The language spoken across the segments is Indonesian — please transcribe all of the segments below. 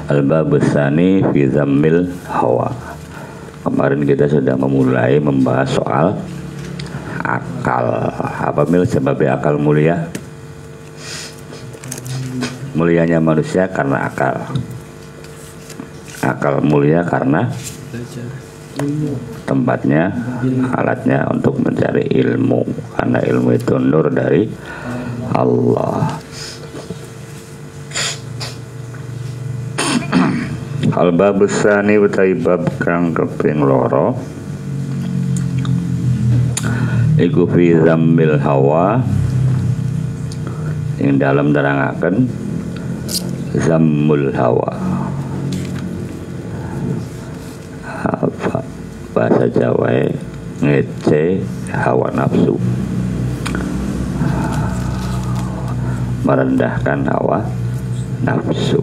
Al-bab tsani fi zammil hawa. Kemarin kita sudah memulai membahas soal akal. Apa mil sebabnya akal mulia? Mulianya manusia karena akal. Akal mulia karena tempatnya, alatnya untuk mencari ilmu. Karena ilmu itu nur dari Allah. Al-bab tsani utawi bab kang kaping loro iku fi zammil hawa, ing dalam nerangaken zammul hawa. Apa bahasa Jawa ngece hawa nafsu, merendahkan hawa nafsu.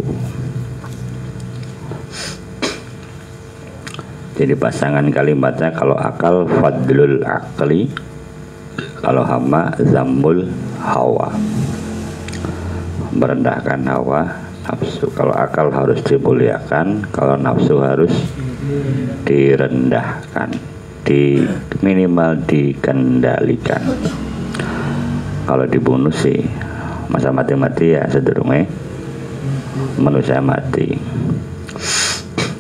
Jadi pasangan kalimatnya kalau akal fadlul akli, kalau hama zammul hawa, merendahkan hawa nafsu. Kalau akal harus dimuliakan, kalau nafsu harus direndahkan, minimal dikendalikan. Kalau dibunuh sih masa mati-mati ya sedurunge manusia mati.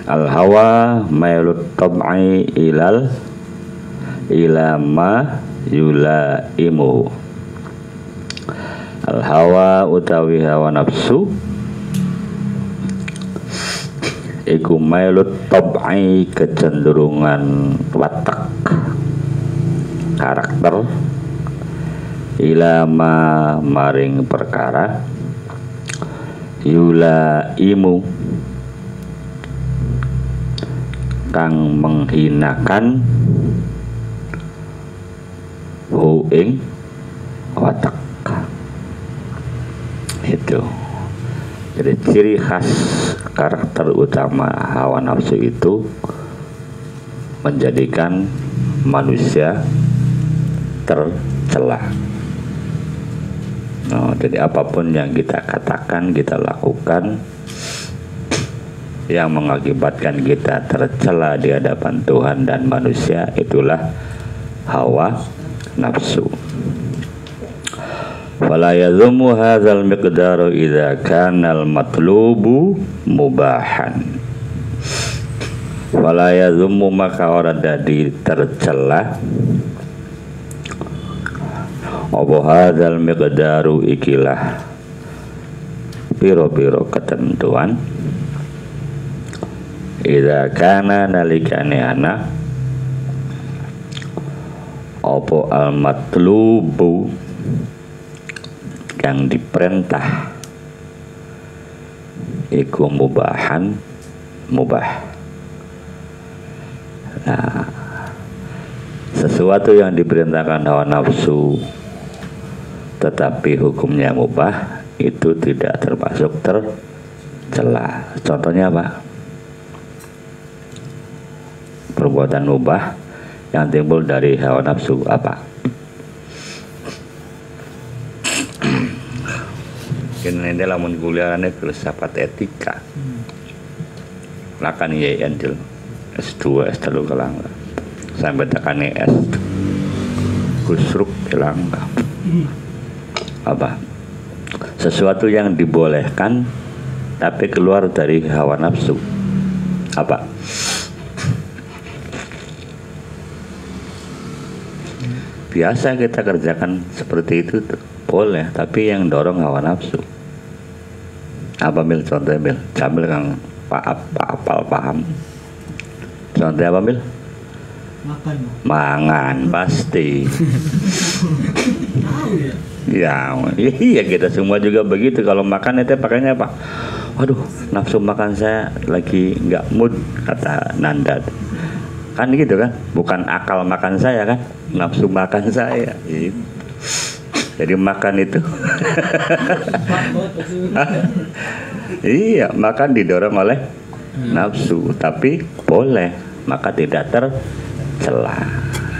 Al-hawa mailut tab'i ila ma yulaimu. Al-hawa utawi hawa nafsu iku mailut tab'i, kecenderungan watak, karakter, ila ma maring perkara yulaimu kang menghinakan ing watak. Itu jadi ciri khas karakter utama hawa nafsu itu menjadikan manusia tercela. Jadi apapun yang kita katakan, kita lakukan yang mengakibatkan kita tercela di hadapan Tuhan dan manusia, itulah hawa nafsu. Wala yazummu hadzal miqdaru idza kana al-matlubu mubahan. Wala yazummu, maka ora dadi tercela apa hadzal miqdaru, ikilah piro-piro ketentuan, idza kana nalikane ana apa al-matlubu yang diperintah iku mubahan, mubah. Nah, sesuatu yang diperintahkan hawa nafsu tetapi hukumnya mubah, itu tidak termasuk tercela. Contohnya apa? Perbuatan mubah yang timbul dari hawa nafsu apa? Kini lamun kuliahane filsafat etika. Lakan ya Angel S2 S3 kelangka. Sampai tekane S kusruk kelangka. Apa? Sesuatu yang dibolehkan tapi keluar dari hawa nafsu. Apa? Biasa kita kerjakan seperti itu boleh, tapi yang dorong hawa nafsu. Apa mil contohnya mil? Jamil kang apal paham. Contohnya apa mil? Makan. Mangan pasti. Ya, iya kita semua juga begitu. Kalau makan itu pakainya apa? Waduh, nafsu makan saya lagi nggak mood, kata Nanda. Kan gitu kan? Bukan akal makan saya kan? Nafsu makan saya. Jadi makan itu iya, makan didorong oleh nafsu, tapi boleh, maka tidak tercela.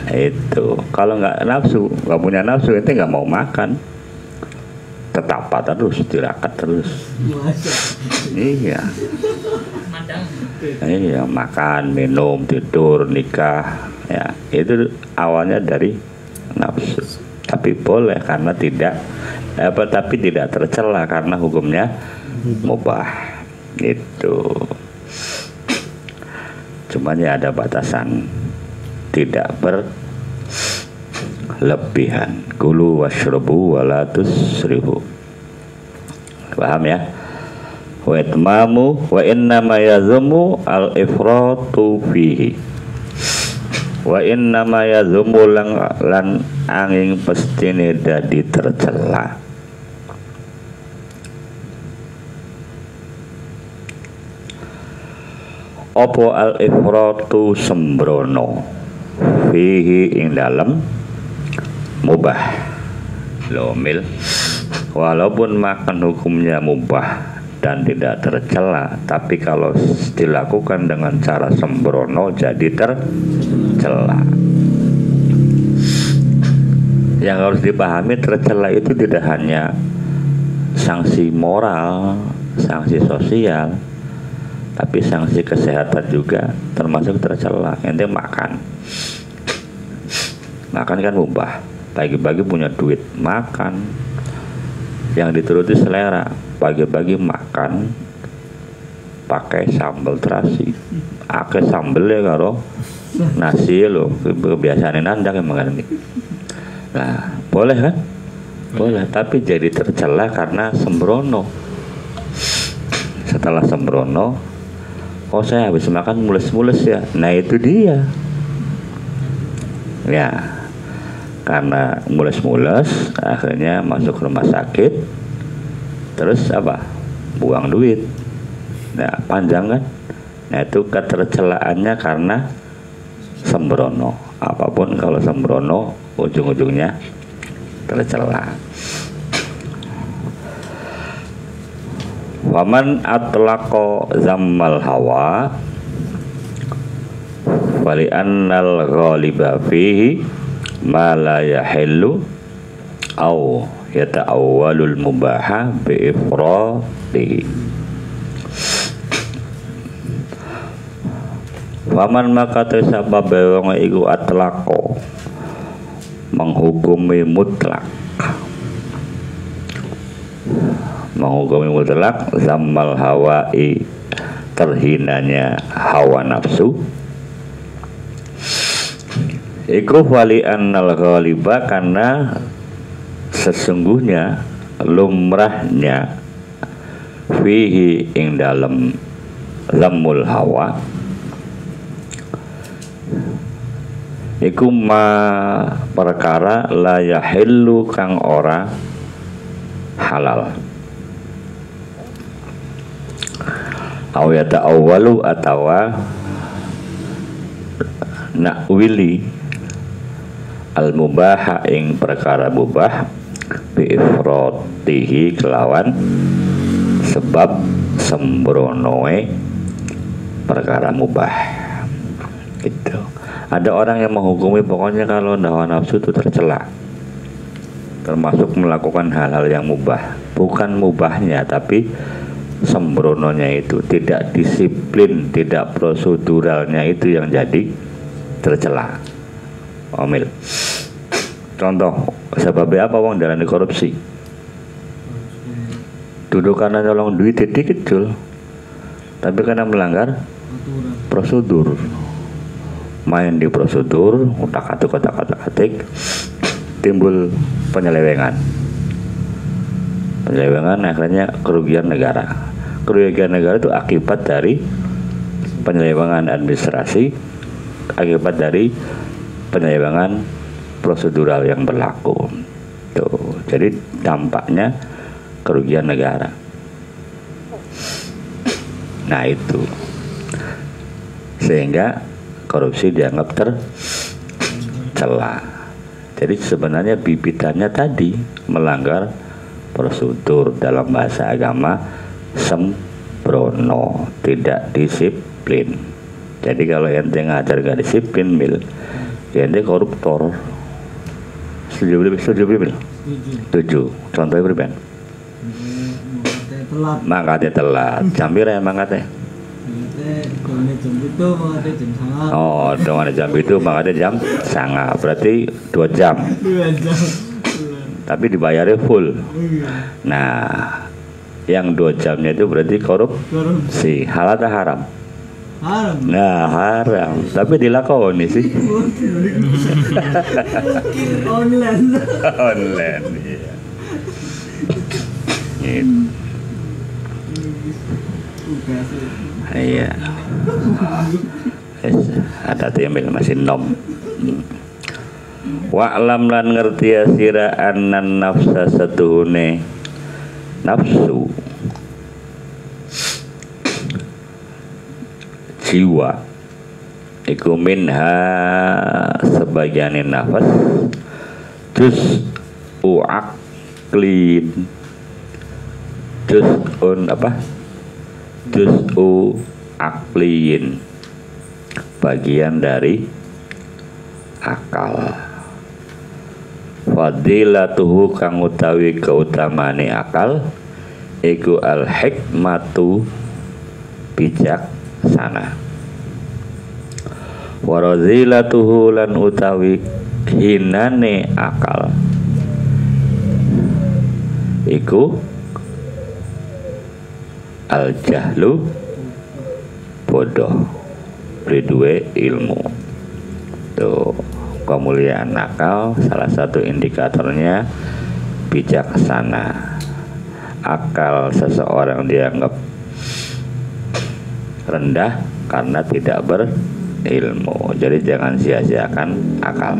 Itu kalau nggak nafsu, nggak punya nafsu, ente nggak mau makan, tetap terus, tirakat terus. Iya, Iya, makan, minum, tidur, nikah, ya itu awalnya dari nafsu. Tapi boleh karena tapi tidak tercela karena hukumnya mubah. Itu. Cuman ya ada batasan, tidak berlebihan. Kulu washrabu wala tusrifu. Paham ya? Wa itmamu wa innama yazumu al-ifratu fihi. Wa innama yazumu lan angin pestine dadi tercela. Opo al-ifratu sembrono fihi ing dalem mubah. Lomil walaupun makan hukumnya mubah dan tidak tercela, tapi kalau dilakukan dengan cara sembrono jadi tercela. Yang harus dipahami, tercela itu tidak hanya sanksi moral, sanksi sosial, tapi sanksi kesehatan juga termasuk tercela. Ente makan kan mubah, pagi-pagi punya duit makan, yang dituruti selera. Pagi-pagi makan pakai sambal terasi, akeh sambelnya karo nasi lo, kebiasaan nanda yang makan ini. Nah, boleh kan? Boleh, tapi jadi tercela karena sembrono. Setelah sembrono, oh saya habis makan mules-mules ya. Nah itu dia. Ya, karena mules-mules akhirnya masuk rumah sakit. Terus apa? Buang duit. Nah, panjang kan? Nah, itu ketercelaannya karena sembrono. Apapun kalau sembrono ujung-ujungnya tercela. Waman atlaqo zammal hawa wali annal ghaliba fihi ma la yahillu au yata'awwalul mubaha bi'ifradihi. Waman maka tesabab wong iku atlaqo menghukumi mutlak zammal hawai terhinanya hawa nafsu iku wali annal ghaliba karena sesungguhnya lumrahnya fihi ing dalem zammul hawa iku ma perkara la yahillu kang ora halal aw yata'awwalu atawa nakwili al mubaha ing perkara mubah bi'ifratihi kelawan sebab sembronoe perkara mubah gitu. Ada orang yang menghukumi pokoknya kalau hawa nafsu itu tercela, termasuk melakukan hal-hal yang mubah. Bukan mubahnya tapi sembrononya itu, tidak disiplin, tidak proseduralnya itu yang jadi tercela. Omil. Contoh, sebabnya apa wong darani korupsi? Duduk karena nyolong duit dikit jul, tapi karena melanggar prosedur. Main di prosedur, otak-atik, timbul penyelewengan. Penyelewengan akhirnya kerugian negara. Kerugian negara itu akibat dari penyelewengan administrasi, akibat dari penyelewengan prosedural yang berlaku. Tuh, jadi dampaknya kerugian negara. Nah itu, sehingga korupsi dianggap tercela. Jadi sebenarnya bibitannya tadi melanggar prosedur, dalam bahasa agama sembrono, tidak disiplin. Jadi kalau ente ngajar gak disiplin mil, ente koruptor. Setuju bil? Setuju. Contohnya beriban. Mangkatnya telat. Jambir ya mangkatnya. Oh, dengan jam itu makanya jam sangat berarti 2 jam. Tapi dibayarnya full. Nah, yang 2 jamnya itu berarti korupsi. Halal atau haram? Haram. Nah, haram. Tapi dilakoni sih. Online. Online. Iya. Gitu. Iya. Ada tiambil masih nom. Wa'lam lan ngerti sira annan nafsa satuhune nafsu jiwa iku minha sebagian nafas juz'u aqlin juz'un apa juz'u aqlin bagian dari akal. Fadilatuhu kang utawi keutamane akal iku al hikmatu bijaksana. Wa radhilatuhu lan utawi hinane akal iku al jahlu bodoh berdua ilmu. Tuh kemuliaan akal salah satu indikatornya bijaksana. Akal seseorang dianggap rendah karena tidak berilmu. Jadi jangan sia-siakan akal.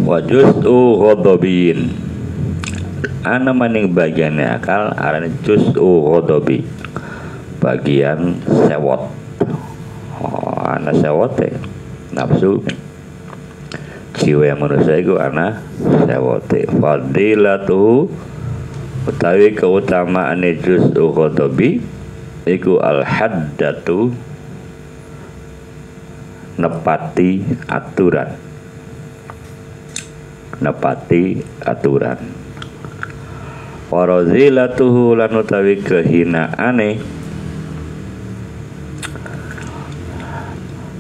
Wa juz'u ghadabin ana maning bagiannya akal arane juz'u ghadabi bagian sewot. Ana sewote nafsu jiwa yang manusia itu ana sewote. Fadilatu utawi keutamaan juz'u ghadabi iku al haddatu nepati aturan wa razilatuhu lan utawi kehinaane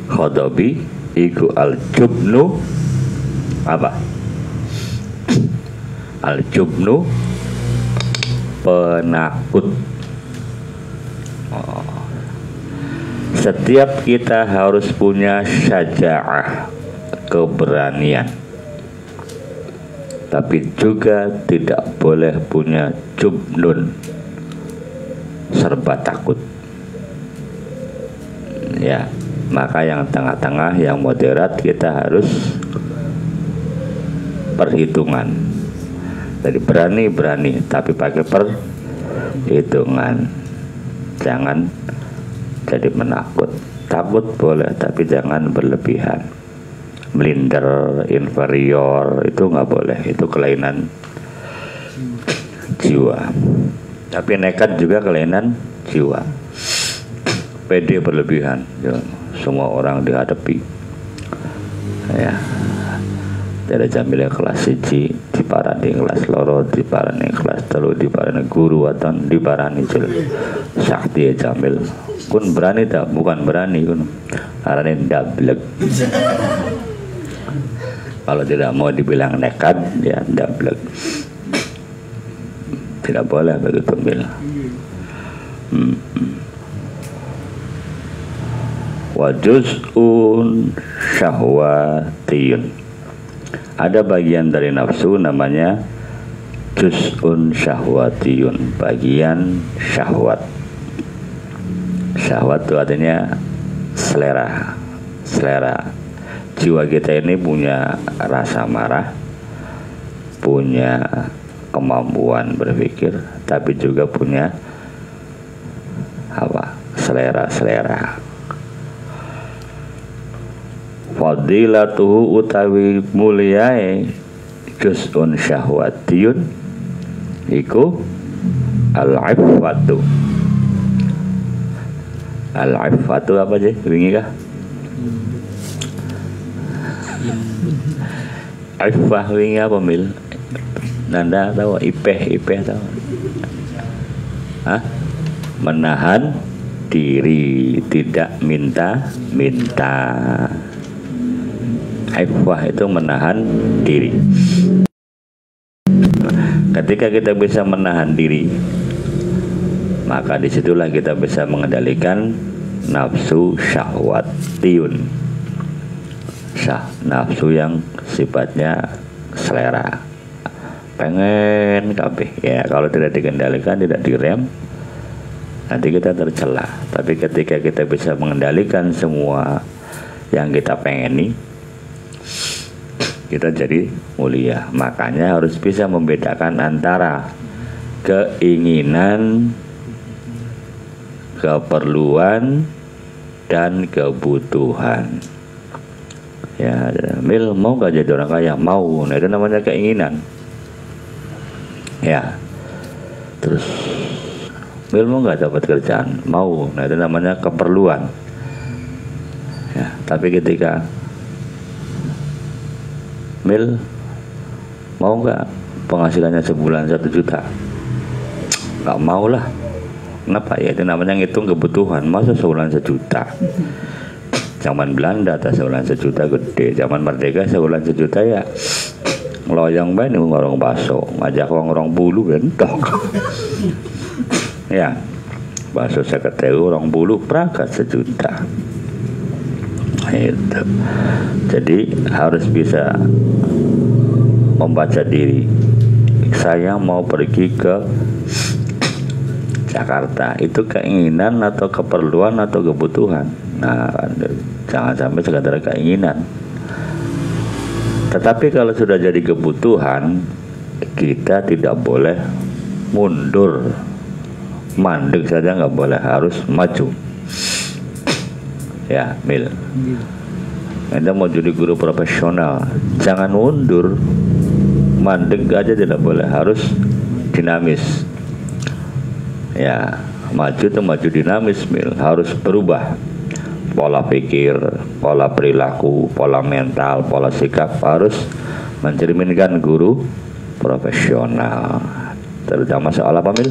ghadabi iku al-jubnu apa? Al-jubnu penakut. Setiap kita harus punya syaja'ah, keberanian. Tapi juga tidak boleh punya jubnun, serba takut. Ya, maka yang tengah-tengah, yang moderat kita harus perhitungan. Jadi berani tapi pakai perhitungan. Jangan jadi menakut. Takut boleh tapi jangan berlebihan. Minder, inferior itu nggak boleh. Itu kelainan jiwa. Tapi nekat juga kelainan jiwa. Pede berlebihan. Semua orang dihadapi. Ya. Dari jamil kelas 1 diparani kelas loro, diparani kelas 3, diparani guru atau diparani jil sakti jamil. Kun berani tak? Bukan berani kun. Arane dablek. Kalau tidak mau dibilang nekat, ya dablek. Tidak boleh begitu bil. Wa juz'un syahwatiyun. Ada bagian dari nafsu namanya juz'un syahwatiyun, bagian syahwat. Syahwat itu artinya selera. Jiwa kita ini punya rasa marah, punya kemampuan berpikir, tapi juga punya apa? Selera. Fadilatuhu utawi muliae juz'un syahwatiyun iku al-iffatu. Al-iffatu apa sih? Wingi kah? Iffah wingi apa mil? Nanda tahu ipeh tahu? Hah? menahan diri, tidak minta-minta. Iffah itu menahan diri. Ketika kita bisa menahan diri, maka disitulah kita bisa mengendalikan nafsu syahwatiyun, nafsu yang sifatnya selera, pengen kabeh. Ya, kalau tidak dikendalikan, tidak direm, nanti kita tercela. Tapi ketika kita bisa mengendalikan semua yang kita pengeni, kita jadi mulia. Makanya harus bisa membedakan antara keinginan, keperluan, dan kebutuhan. Ya, Mil, mau gak jadi orang kaya? Mau. Nah, itu namanya keinginan. Ya. Terus, Mil, mau gak dapat kerjaan? Mau. Nah, itu namanya keperluan. Ya, tapi ketika Mil, mau gak penghasilannya sebulan 1 juta? Gak mau lah. Kenapa? Ya, itu namanya ngitung kebutuhan. Masa sebulan 1 juta? Zaman Belanda tak sebulan 1 juta gede. Zaman Merdeka sebulan 1 juta ya ngeloyong bae ning warung bakso, ngajak wong 20 bentok. Ya. Bakso 50.000 20 prakat 1 juta. Itu. Jadi harus bisa membaca diri. Saya mau pergi ke Jakarta, itu keinginan atau keperluan atau kebutuhan? Nah, jangan sampai sekadar keinginan. Tetapi kalau sudah jadi kebutuhan, kita tidak boleh mundur, mandek saja nggak boleh, harus maju. Ya, Mil, Anda mau jadi guru profesional, jangan mundur, mandek aja tidak boleh, harus dinamis. Ya, maju itu maju dinamis, Mil, harus berubah pola pikir, pola perilaku, pola mental, pola sikap, harus mencerminkan guru profesional. Terutama soal apa, Mil?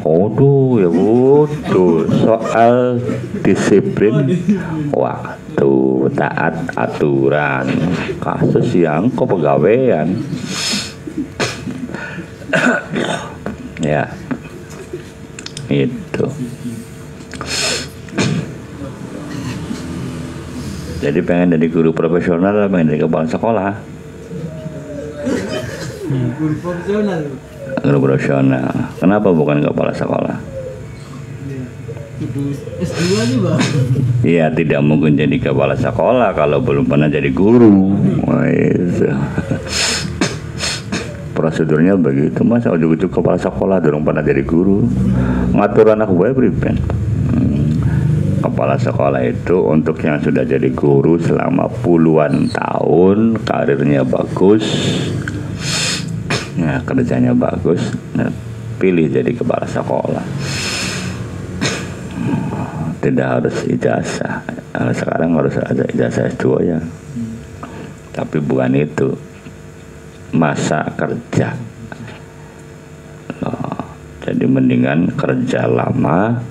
Aduh, ya betul. Soal disiplin waktu, taat aturan, kasus yang kepegawaian. Ya, itu. Jadi pengen jadi guru profesional, pengen jadi kepala sekolah. Guru profesional. Guru profesional. Kenapa bukan kepala sekolah? S2 juga. Iya, tidak mungkin jadi kepala sekolah kalau belum pernah jadi guru. Wah, itu. Prosedurnya begitu, masa ujuk-ujuk kepala sekolah dorong pernah jadi guru, ngatur anak gue priben. Kepala sekolah itu untuk yang sudah jadi guru selama puluhan tahun, karirnya bagus, ya, kerjanya bagus, nah, pilih jadi kepala sekolah. Tidak harus ijazah. Sekarang harus ada ijazah S2 ya, tapi bukan itu masa kerja. Jadi mendingan kerja lama,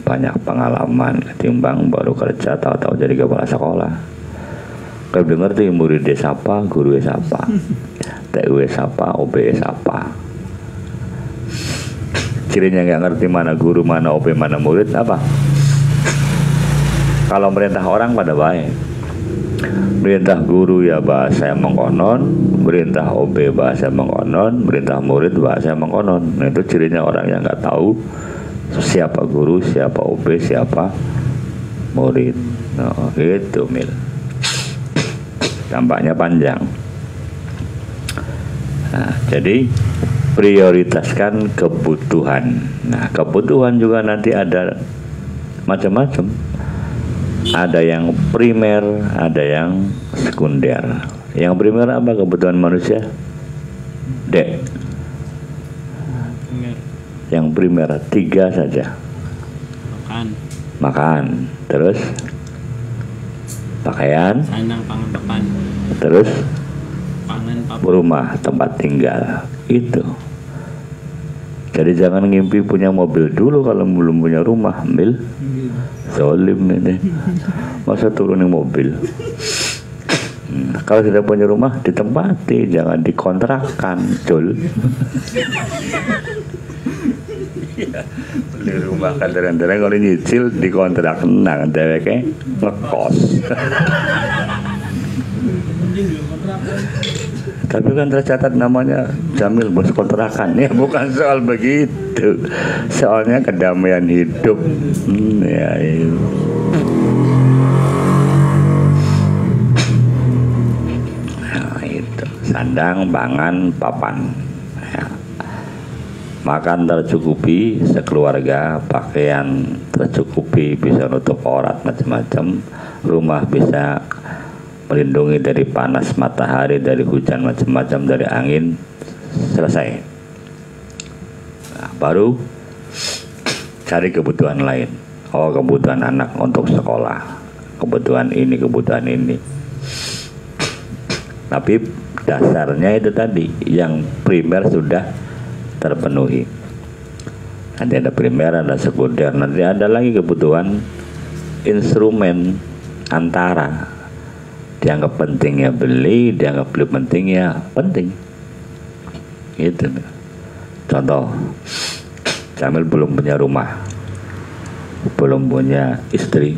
banyak pengalaman ketimbang baru kerja tahu-tahu jadi kepala sekolah. Kau ngerti murid siapa, guru siapa, TU siapa, OB siapa. Cirinya nggak ngerti mana guru, mana OB, mana murid apa? Kalau merintah orang pada baik. Perintah guru ya bahasa yang mengkonon, perintah OB bahasa yang mengkonon, perintah murid bahasa yang mengkonon. Nah, itu cirinya orang yang nggak tahu siapa guru, siapa OB, siapa murid. Nah, gitu, Mil. Dampaknya panjang. Nah, jadi prioritaskan kebutuhan. Nah, kebutuhan juga nanti ada macam-macam. Ada yang primer, ada yang sekunder. Yang primer apa kebutuhan manusia? D. Yang primer 3 saja. Makan. Terus pakaian. Sandang, pangan, papan. Terus pangan, papan. Rumah, tempat tinggal. Itu. Jadi jangan ngimpi punya mobil dulu kalau belum punya rumah, Mil. Zolim ini. Masa turunin mobil. Kalau sudah punya rumah ditempati, jangan dikontrakkan, Jul. Beli rumah kan kadang-kadang kalau nyicil dikontrak, nang dheweke ngekos. Tapi kan tercatat namanya Jamil bos kontrakan. Ya bukan soal begitu. Soalnya kedamaian hidup. Ya, iya. Nah, itu sandang, pangan, papan. Ya. Makan tercukupi sekeluarga, pakaian tercukupi, bisa nutup aurat macam-macam, rumah bisa melindungi dari panas matahari, dari hujan macam-macam, dari angin, selesai. Nah, baru cari kebutuhan lain. Oh, kebutuhan anak untuk sekolah, kebutuhan ini, kebutuhan ini. Tapi dasarnya itu tadi, yang primer sudah terpenuhi. Nanti ada primer, ada sekunder, nanti ada lagi kebutuhan instrumen antara. Dianggap penting ya beli, dianggap belum penting ya penting. Gitu. Contoh, Jamil belum punya rumah, belum punya istri,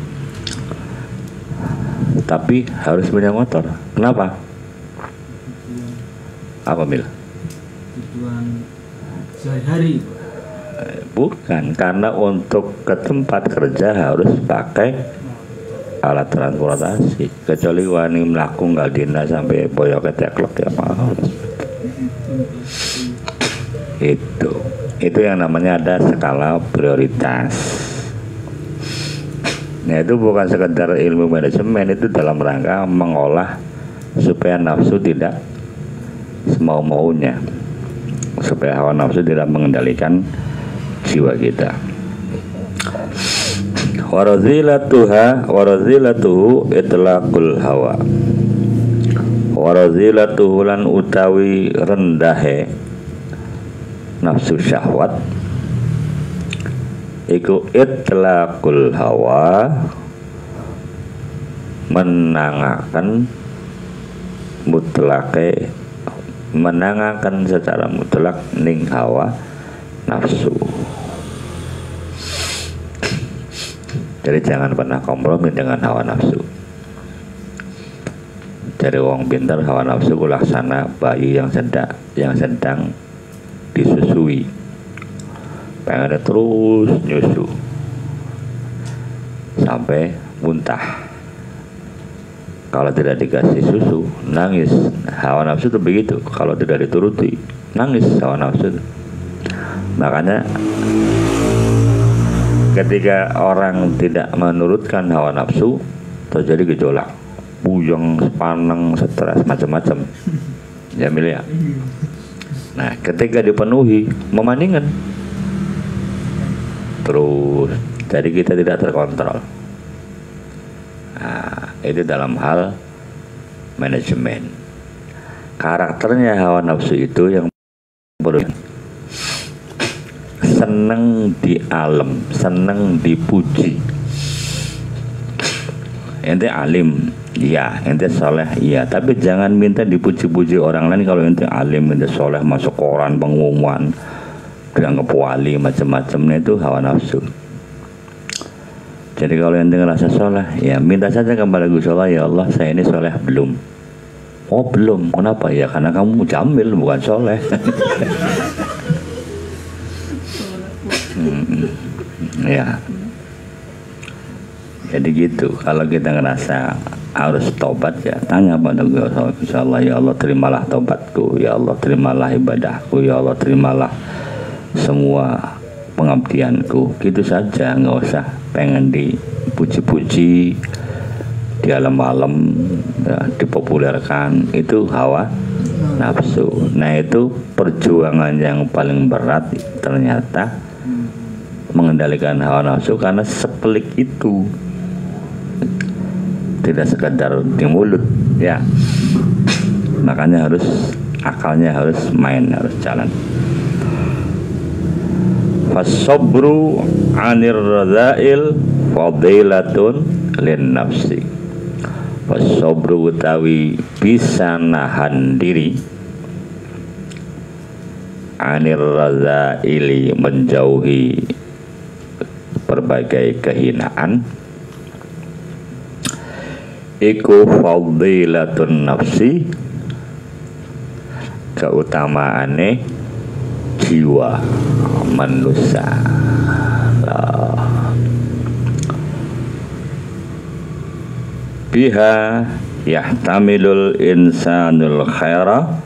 tapi harus punya motor. Kenapa? Apa, Mil? Kebutuhan sehari-hari. Bukan, karena untuk ke tempat kerja harus pakai alat transportasi, kecuali wani melaku nggak dina sampai boyok keteklek ya mahal. Itu yang namanya ada skala prioritas. Nah, itu bukan sekedar ilmu manajemen, itu dalam rangka mengolah supaya nafsu tidak semau-maunya, supaya hawa nafsu tidak mengendalikan jiwa kita. Warazilatuhu itlaqul hawa. Warazilatuhu lan utawi rendahe nafsu syahwat iku itlaqul hawa, menangakan mutlake, menangakan secara mutlak ning hawa nafsu. Jadi jangan pernah kompromi dengan hawa nafsu. Dari wong pintar, hawa nafsu laksana bayi yang sedang disusui, pengen terus nyusu sampai muntah. Kalau tidak dikasih susu, nangis. Hawa nafsu itu begitu. Kalau tidak dituruti, nangis hawa nafsu. Makanya ketika orang tidak menurutkan hawa nafsu, terjadi gejolak, buyang, sepaneng, stres, macam-macam. Ya, Mil ya. Nah, ketika dipenuhi, memandingan terus, jadi kita tidak terkontrol. Nah, itu dalam hal manajemen. Karakternya hawa nafsu itu yang seneng di alam, seneng dipuji. Ente alim, iya. Ente soleh, iya. Tapi jangan minta dipuji-puji orang lain. Kalau ente alim, ente soleh, masuk koran, pengumuman, dianggap wali, macam-macamnya, itu hawa nafsu. Jadi kalau ente ngerasa soleh, ya minta saja kepada Gusti Allah, ya Allah, saya ini soleh belum. Oh belum, kenapa? Ya karena kamu Jamil, bukan soleh. Ya, jadi gitu. Kalau kita ngerasa harus tobat, ya tanya pada Gusti Allah, ya Allah terimalah tobatku, ya Allah terimalah ibadahku, ya Allah terimalah semua pengabdianku. Gitu saja, nggak usah pengen dipuji-puji di alam-alam, ya, dipopulerkan. Itu hawa nafsu. Nah, itu perjuangan yang paling berat ternyata, mengendalikan hawa nafsu, karena sepelik itu, tidak sekedar di mulut, ya. Makanya harus akalnya harus main, harus jalan. Fasabru 'anir radzail fadilatun lin nafsi. Fasabru utawi bisa nahan diri, 'anir radzaili menjauhi berbagai kehinaan, iku fadilatun nafsi, keutamaane jiwa manusia. Biha yahtamilul insanul khaira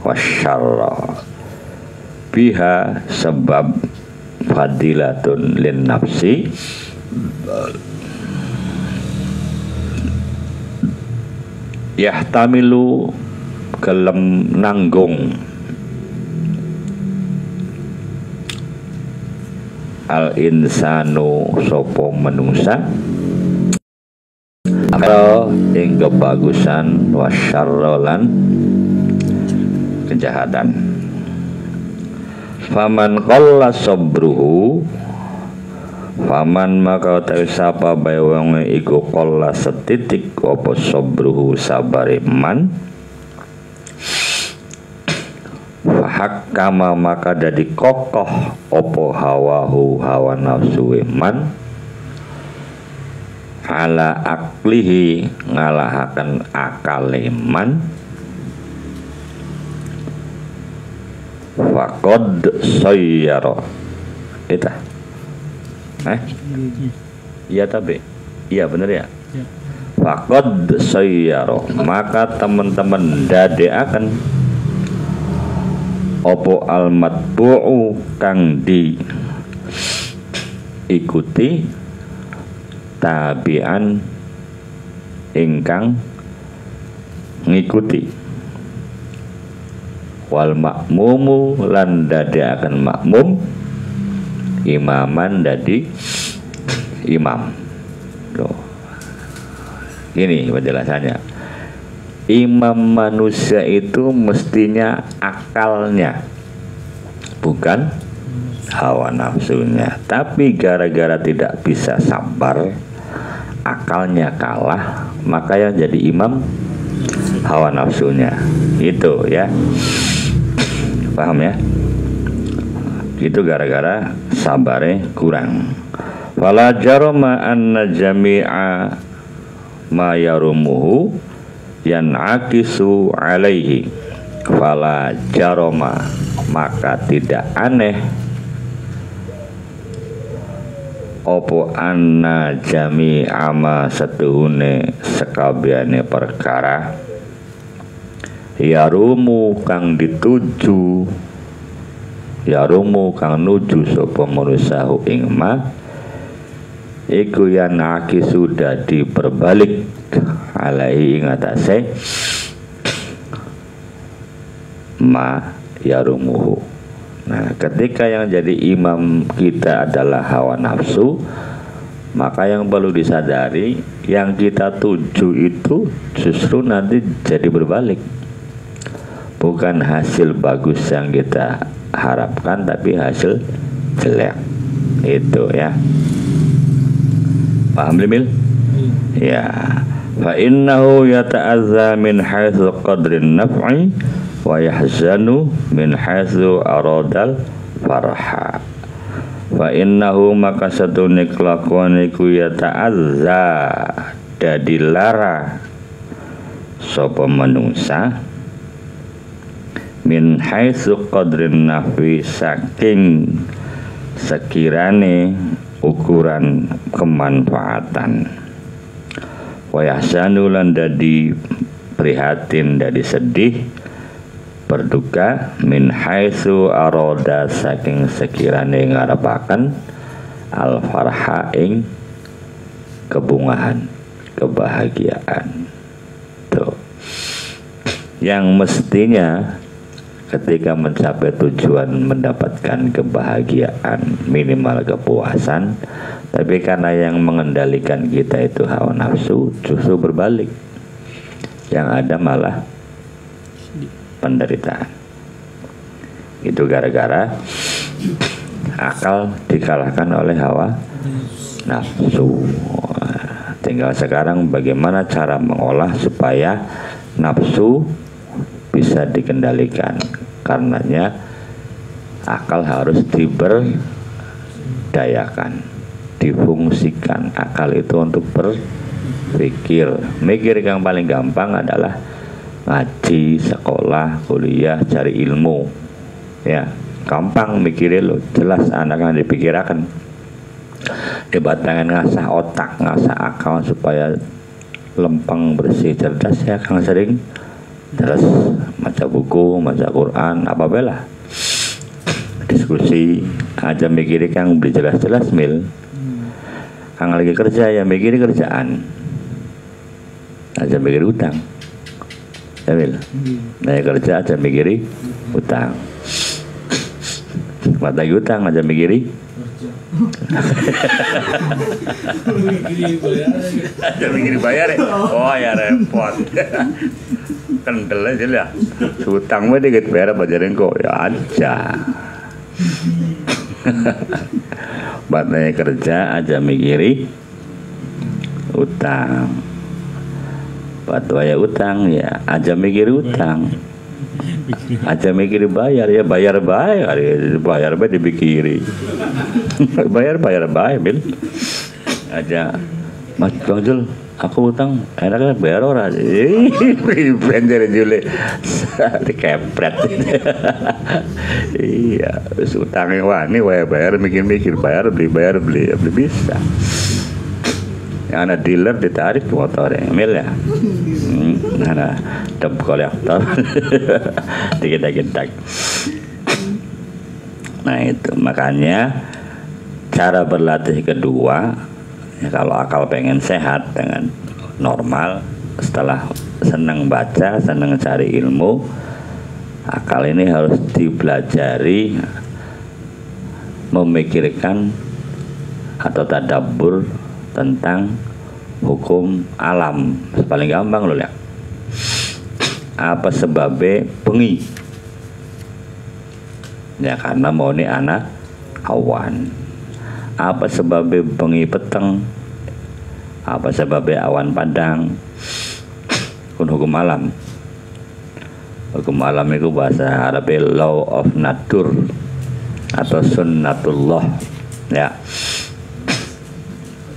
wasyarra. Biha sebab fadilatun lin nafsi, yahtamilu gelem nanggung al insanu sopo manusa karo ing kebagusan wasyarrolan kejahatan. Faman qalla sabruhu, faman maka utawi sapa bae wong iku qalla setitik apa sabruhu sabare man, fahakama maka dadi kokoh apa hawahu hawa nafsu man, ala aklihi ngalahaken akale man, faqad sayyara. Itu iya tapi iya bener ya. Faqad sayyara maka teman-teman dadeaken opo al matbu'u kang di ikuti tabi'an ingkang ngikuti, wal makmumu lan dadeaken makmum imaman dadi imam. Tuh. Ini penjelasannya. Imam manusia itu mestinya akalnya, bukan hawa nafsunya. Tapi gara-gara tidak bisa sabar, akalnya kalah, maka yang jadi imam hawa nafsunya. Itu ya, paham ya? Itu gara-gara sabare kurang. Fala jarama anna jami'a ma yarumuhu yan'akisu alaihi. Fala jarama maka tidak aneh opo anna jami'a ma setuhune sekabiane perkara yarumu kang dituju, yarumu kang nuju sapa manusahu ing ma iku yanaki sudah diperbalik alaihi ing atase ma yarumuhu. Nah, ketika yang jadi imam kita adalah hawa nafsu, maka yang perlu disadari yang kita tuju itu justru nanti jadi berbalik. Bukan hasil bagus yang kita harapkan, tapi hasil jelek. Itu ya. Paham Limil? Ya. Fa innahu yata'azza min haitsu qadrin naf'i wa yahzanu min haitsu aradal farha. Fa innahu maka satune kelakuan iku yata'azza dadi lara sapa manungsa min haitsu qadrin naf'i saking sekirane ukuran kemanfaatan, wa yahzanu lan dadi prihatin, dadi sedih, berduka min haitsu arada saking sekirane ngarepaken al farha ing kebungahan, kebahagiaan. Tuh. Yang mestinya ketika mencapai tujuan mendapatkan kebahagiaan, minimal kepuasan, tapi karena yang mengendalikan kita itu hawa nafsu, justru berbalik, yang ada malah penderitaan. Itu gara-gara akal dikalahkan oleh hawa nafsu. Tinggal sekarang bagaimana cara mengolah supaya nafsu bisa dikendalikan. Karenanya akal harus diberdayakan, difungsikan. Akal itu untuk berpikir. Mikir yang paling gampang adalah ngaji, sekolah, kuliah, cari ilmu. Ya, gampang mikirnya lo, jelas anak yang dipikirakan. Dibatangan ngasah otak, ngasah akal supaya lempeng, bersih, cerdas. Ya, Kang sering terus baca buku, baca Quran, apa bela diskusi aja mikirin Kang beli jelas-jelas mil. Kang lagi kerja ya mikirin kerjaan, aja mikir utang. Ya mil. Nah kerja aja mikirin utang. Mata utang aja mikirin aja mikirin bayar ya. Oh ya repot. Kendel aja lah. Utang mah dikit bayar bajarin kok ya aja. Batnya kerja aja mikiri utang. Batnya utang ya aja mikiri utang. Aja mikiri bayar ya bayar dipikiri. bayar bil. Aja Mas Bang Jul, aku utang enaknya bayar orang. Bener Jule dikepret. Iya, utangnya wani bayar mikir-mikir bayar beli bisa. Yang ada dealer ditarik motornya mil ya. Ada debt kolektor dikit-dikit. Nah itu makanya cara berlatih kedua ya, kalau akal pengen sehat dengan normal setelah senang baca, senang cari ilmu, akal ini harus dipelajari memikirkan atau tadabbur tentang hukum alam. Paling gampang loh ya. Apa sebabnya bengi? Ya karena mau ini anak awan. Apa sebabnya bengi peteng? Apa sebabnya awan padang? Hukum alam. Hukum alam itu bahasa Arabnya law of nature atau sunnatullah. Ya.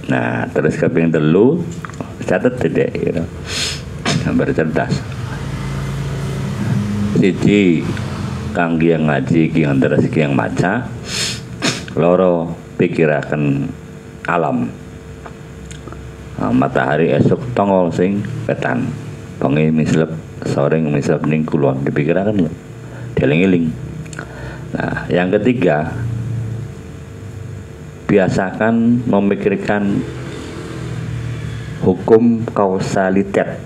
Nah terus keping telu catat tidak gitu. Gambar cerdas. Siji kang yang ngaji yang terus yang maca loro pikiraken alam. Matahari esok tongol sing petan bengi mislep sore mislep ning kulon dipikiraken dieling-eling. Nah yang ketiga biasakan memikirkan hukum kausalitas.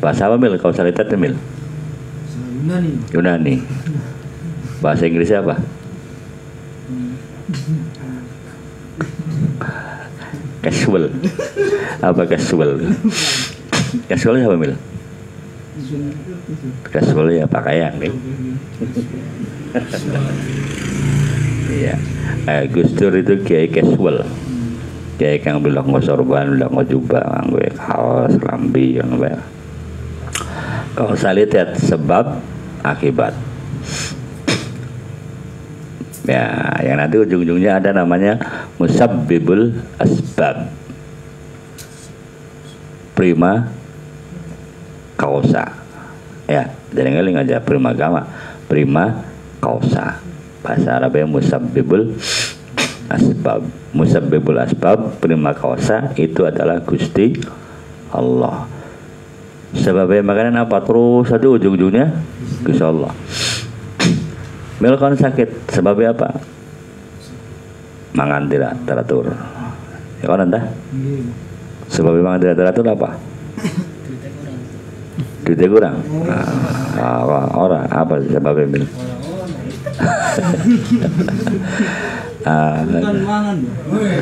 Bahasa apa mil? Kausalitas mil? Yunani. Bahasa Inggrisnya apa? Casual. Apa casual? Casual apa mil? Casual ya pakaian mil. Iya. Gus Dur itu kiai casual. Kiai kang bilang nggo sorban, bilang nggo jubah, nggo kaos, lambi yang bae. Kausalitas sebab akibat. Ya, yang nanti ujung-ujungnya ada namanya musabbibul asbab. Prima causa. Ya, jadi ngeling aja prima causa. Bahasa Arabnya musabbibul asbab. Musabbibul asbab prima causa itu adalah Gusti Allah. Sebabnya makanan apa? Terus ada ujung-ujungnya Gusti Allah. Milkon sakit sebabnya apa? Mangan tidak teratur. Ya kan entah? Sebabnya mangan tidak teratur apa? Duitnya kurang. Orang apa sebabnya mil?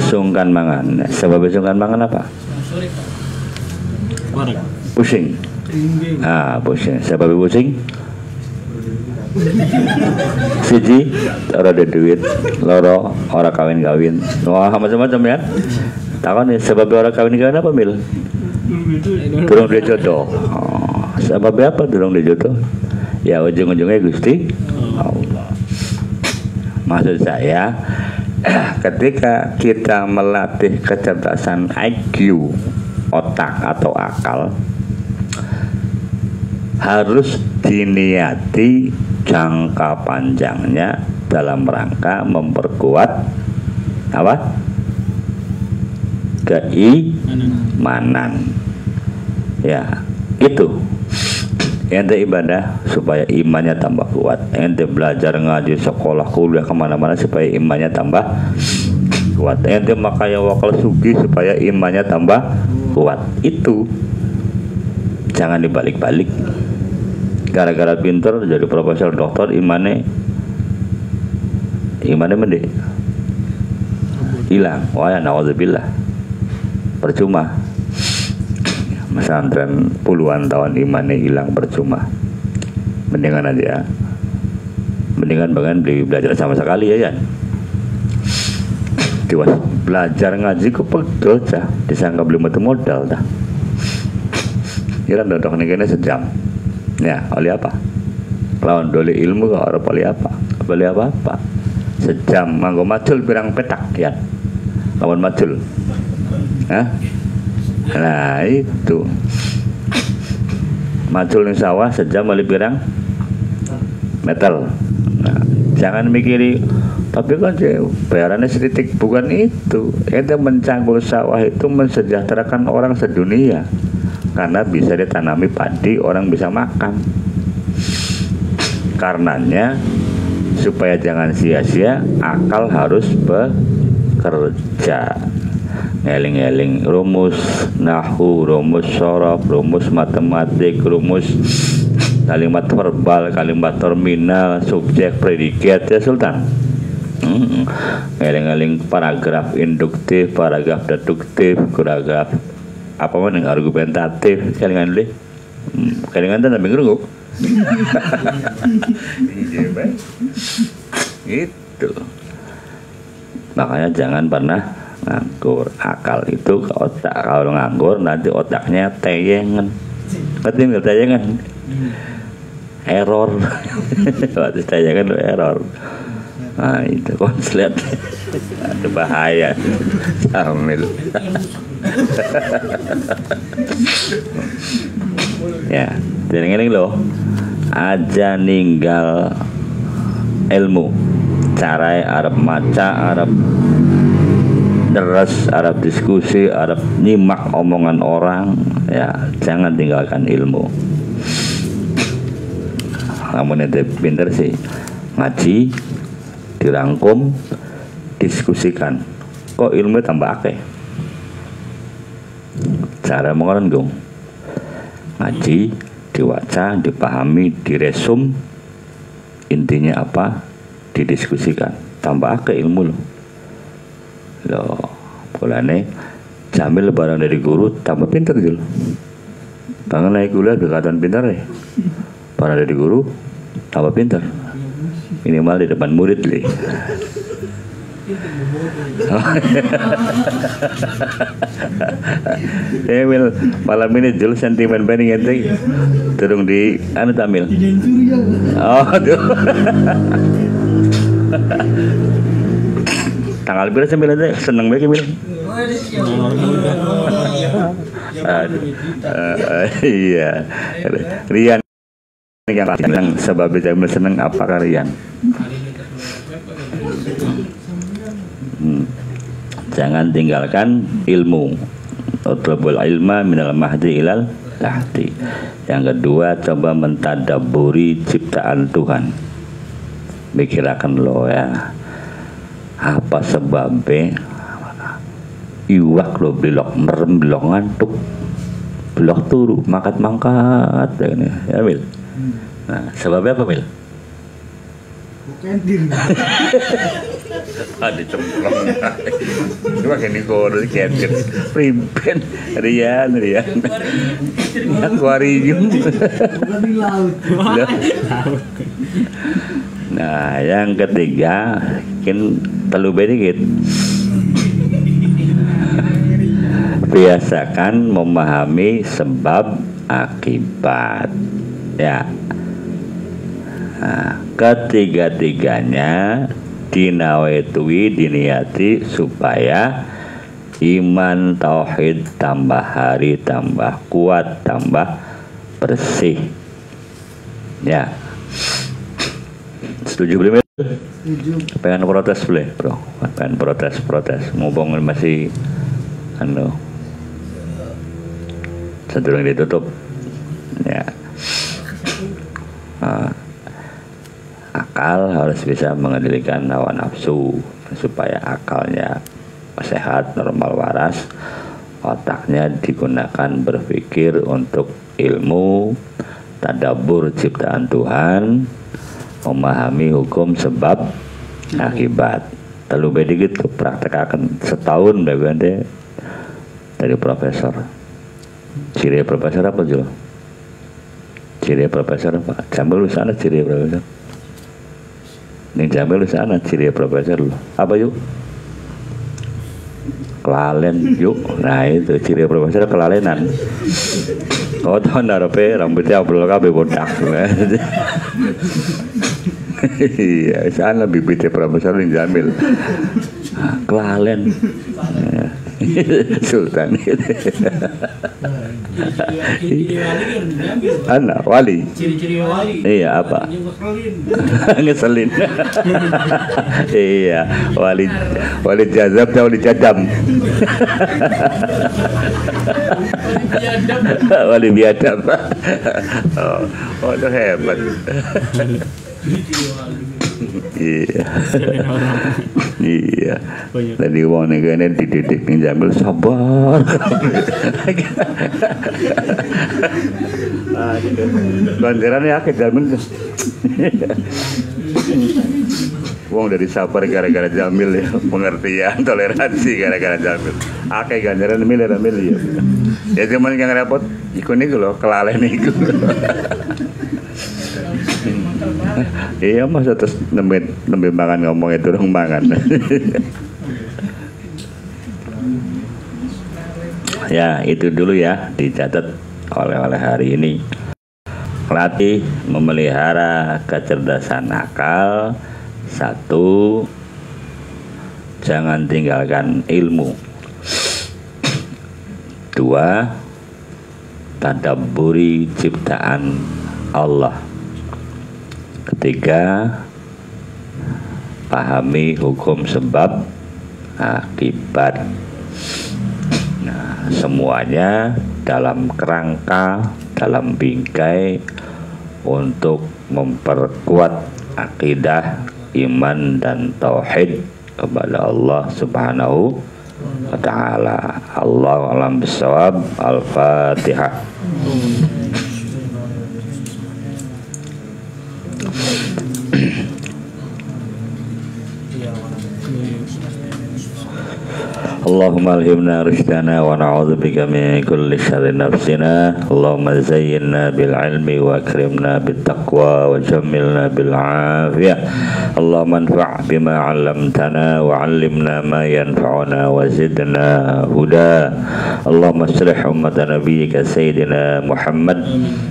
Sungkan mangan. Sebabnya sungkan mangan apa? Pusing. Pusing. Sebabnya pusing? Siji ora ada duit, loro ora kawin-kawin. Wah, macam-macam ya. Takon sebab ora kawin-kawin apa mil? Durung dia jodoh. Oh, sebab apa durung dia jodoh? Ya ujung-ujungnya Gusti Allah. Maksud saya ketika kita melatih kecerdasan IQ, otak atau akal, harus diniati jangka panjangnya dalam rangka memperkuat apa? Keimanan. Ya, itu. Ente ibadah supaya imannya tambah kuat. Ente belajar ngaji sekolah kuliah kemana-mana supaya imannya tambah kuat. Ente makanya wakal sugi supaya imannya tambah kuat. Itu jangan dibalik-balik. Gara-gara pinter jadi profesor doktor imannya mendek hilang. Wah ya naudzubillah, percuma. Pesantren puluhan tahun imannya hilang percuma. Mendingan aja, mendingan bahkan belajar sama sekali ya. Diwas belajar ngaji kok pegel cah, disangka beli metu modal dah. Kira dodok nih sejam. Ya, oleh apa? Lawan doli ilmu kok harus oleh apa? Oleh apa? Sejam manggo macul pirang petak ya. Lawan macul. Hah? Nah, itu. Macul ning sawah sejam oleh pirang metal. Nah, jangan mikiri tapi kan bayarannya sedikit, bukan itu. Itu mencangkul sawah itu mensejahterakan orang sedunia. Karena bisa ditanami padi, orang bisa makan. Karenanya supaya jangan sia-sia, akal harus bekerja. Eling-eling rumus nahu, rumus sorof, rumus matematik, rumus kalimat verbal, kalimat terminal, subjek, predikat ya Sultan. Eling-eling paragraf induktif, paragraf deduktif, paragraf apa mana argumentatif, kelingan deh, kelingan tuh nabi ngerunggu, itu, makanya jangan pernah nganggur. Akal itu ke otak, kalau nganggur nanti otaknya tayangan, ngerti nggak tayangan, error, waktu tayangan itu error, nah itu konslet, ada bahaya, sambil. Ya, jadi loh, aja ninggal ilmu, cara Arab maca, Arab deres, Arab diskusi, Arab nyimak omongan orang, ya jangan tinggalkan ilmu. Namun ente pinter sih, ngaji, dirangkum, diskusikan, kok ilmu tambah akeh. Cara mengerenggung, ngaji, diwaca, dipahami, diresum, intinya apa, didiskusikan, tambah ke ilmu loh. Polane jamil barang dari guru tambah pintar dulu. Bangun naik gula berkatan pintar ya. Barang dari guru tambah pintar. Minimal di depan murid li. Emil malam ini jul sentimen banding ente turung di anu tamil. Oh aduh. Tanggal berapa sembilan teh seneng banget Emil. Iya. Rian yang sebab Jamil seneng apa kalian? Jangan tinggalkan ilmu. Utlubul ilma minal mahdi ilal lahdi. Yang kedua, coba mentadabburi ciptaan Tuhan. Pikirkan lo ya, apa sebabnya iwak lo belok merem belok ngantuk belok turu mangkat ya Mil. Nah, sebabnya apa Mil? Kendir. Ada cemplong. Cuma kini kodo kendir. Primpen Rian. Akuarium. Bukan di laut. Nah, yang ketiga, mungkin terlalu dikit. Biasakan memahami sebab akibat. Ya. Nah, ketiga-tiganya diniati supaya iman tauhid tambah hari, tambah kuat, tambah bersih. Ya. Setuju belum? Setuju. Pengen protes boleh, bro? Pengen protes. Mumpung masih sedang ditutup. Ya. Akal harus bisa mengendalikan hawa nafsu supaya akalnya sehat, normal, waras. Otaknya digunakan berpikir untuk ilmu, tadabbur ciptaan Tuhan, memahami hukum sebab akibat. Terlalu dikit tuh praktekakan setahun deh dari profesor. Ciri profesor apa juga? Ciri profesor apa? Jamil lu sana ciri profesor. Nih Jamil lu sana ciri profesor lu. Apa yuk? Kelalen yuk. Nah itu ciri profesor kelalenan. Kau tahu narepe rambutnya obrol kabeh bodak. Iya, sana bibitnya profesor nih Jamil. Kelalen. Sultan anak wali. Ciri-ciri wali. Iya apa? Ngeselin. Iya wali jazab atau wali jadam. Wali biadab. Oh itu hebat. Iya. Iya. Tadi wong negane dididik ning Jamil sabar. Ganjarannya akeh Jamil. Wong dari sabar gara-gara Jamil ya, pengertian, toleransi gara-gara Jamil. Akeh ganjaran milih ya. Ya cuman yang repot iku niku lho, kelalen niku. Iya masa terus nembe makan ngomongnya durung mangan. Ya itu dulu ya dicatat oleh hari ini. Latih memelihara kecerdasan akal. 1, jangan tinggalkan ilmu. 2, tadabburi ciptaan Allah. 3, pahami hukum sebab akibat. Nah, semuanya dalam kerangka, dalam bingkai untuk memperkuat akidah, iman dan tauhid kepada Allah Subhanahu wa ta'ala. Allahu a'lam bishawab. Al-Fatihah. Allahumma alhimna rushdana wa na'udzubika min kulli syarri nafsina. Allahumma zayyinna bil ilmi wa akrimna bit taqwa wa jammilna bil afiyah. Allahumma anfa' bima 'allamtana wa 'allimna ma yanfa'una wa zidna huda. Allahumma aslih ummata nabiyyika sayyidina Muhammad.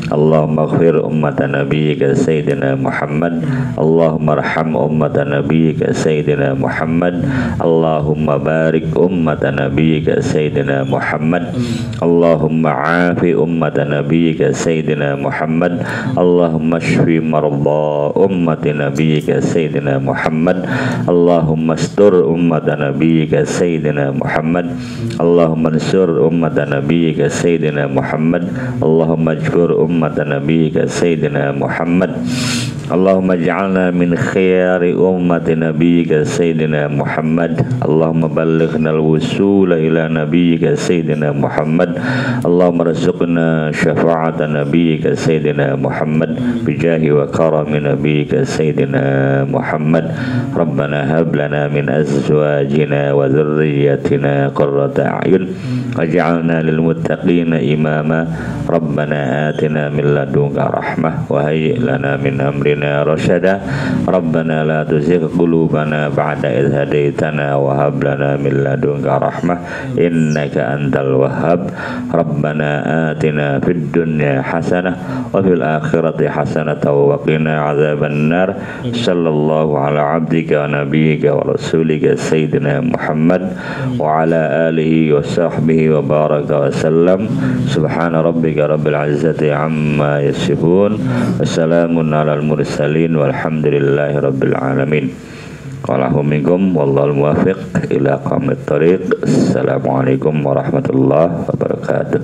Allahumma ighfir ummata nabiyyika sayyidina Muhammad. Allahumma arham ummata nabiyyika sayyidina Muhammad. Allahumma barik ummata nabiyyika sayyidina Muhammad. Allahumma afi ummata nabiyyika sayyidina Muhammad. Allahumma shfi marda ummati nabiyyika sayyidina Muhammad. Allahumma astur ummata nabiyyika sayyidina Muhammad. Allahumma ansur ummata nabiyyika sayyidina Muhammad. Allahumma ajbur ummata nabiyyika sayyidina Muhammad. Allahumma ij'alna min khiyari ummati nabiyyika sayyidina Muhammad. Allahumma ballighna al-wusula ila nabiyyika sayyidina Muhammad. Allahumma rzuqna syafa'ata nabiyyika sayyidina Muhammad bijahi wa karami nabiyyika sayyidina Muhammad. Rabbana hab lana min azwajina wa dhurriyyatina qurrata a'yun waj'alna lil muttaqina imama. Rabbana atina min ladunka rahmah wa hayyi lana min amrina rasyada. Rabbana la tuzigh qulubana ba'da idh hadaitana wa hab lana min ladunka rahmah innaka antal wahhab. Rabbana atina fid dunya hasanah wa fil akhirati hasanah wa qina adzaban nar. Sallallahu ala abdika wa nabiyyika wa rasulika sayyidina Muhammad wa ala alihi wa sahbihi wa baraka wa sallam. Subhana rabbika rabbil izzati amma yasifun. Wassalamun alal mursalin walhamdulillahi rabbil alamin. Wallahu minkum wallahul muwaffiq ila aqwamit thoriq. Assalamualaikum warahmatullahi wabarakatuh.